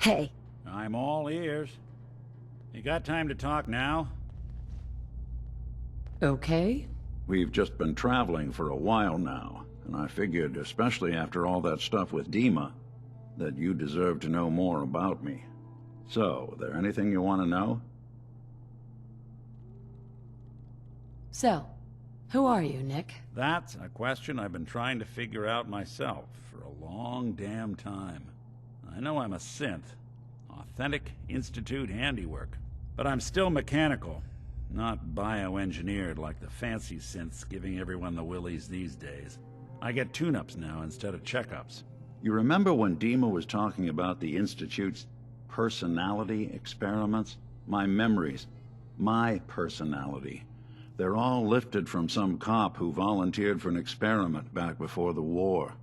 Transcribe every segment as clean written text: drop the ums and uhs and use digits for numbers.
Hey. I'm all ears. You got time to talk now? Okay? We've just been traveling for a while now, and I figured, especially after all that stuff with DiMa, that you deserve to know more about me. So, there anything you want to know? So, who are you, Nick? That's a question I've been trying to figure out myself for a long damn time. I know I'm a synth, authentic Institute handiwork, but I'm still mechanical, not bioengineered like the fancy synths giving everyone the willies these days. I get tune-ups now instead of checkups. You remember when DiMa was talking about the Institute's personality experiments? My memories. My personality. They're all lifted from some cop who volunteered for an experiment back before the war.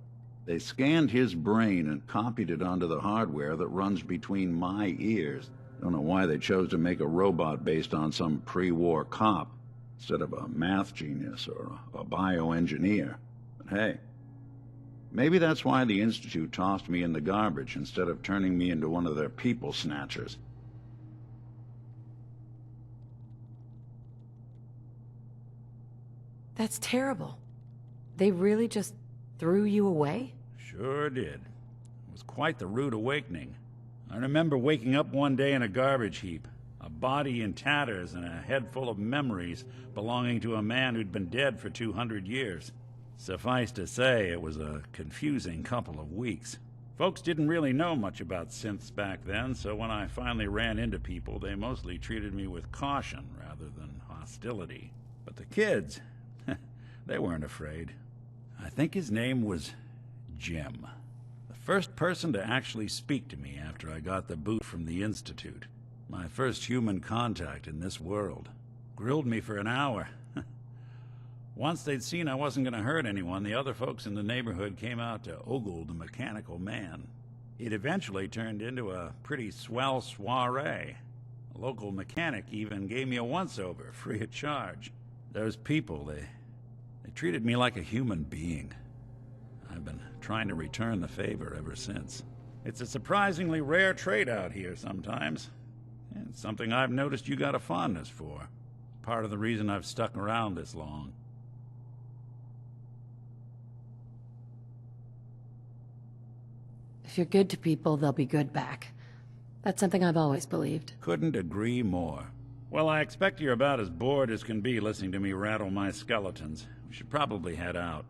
They scanned his brain and copied it onto the hardware that runs between my ears. Don't know why they chose to make a robot based on some pre-war cop instead of a math genius or a bioengineer. But hey, maybe that's why the Institute tossed me in the garbage instead of turning me into one of their people snatchers. That's terrible. They really just threw you away? Sure did. It was quite the rude awakening. I remember waking up one day in a garbage heap, a body in tatters and a head full of memories belonging to a man who'd been dead for 200 years. Suffice to say, it was a confusing couple of weeks. Folks didn't really know much about synths back then, so when I finally ran into people, they mostly treated me with caution rather than hostility. But the kids, they weren't afraid. I think his name was Jim. The first person to actually speak to me after I got the boot from the Institute. My first human contact in this world. Grilled me for an hour. Once they'd seen I wasn't going to hurt anyone, the other folks in the neighborhood came out to ogle the mechanical man. It eventually turned into a pretty swell soiree. A local mechanic even gave me a once-over, free of charge. Those people, they treated me like a human being. I've been trying to return the favor ever since. It's a surprisingly rare trait out here sometimes. And it's something I've noticed you got a fondness for. Part of the reason I've stuck around this long. If you're good to people, they'll be good back. That's something I've always believed. Couldn't agree more. Well, I expect you're about as bored as can be listening to me rattle my skeletons. We should probably head out.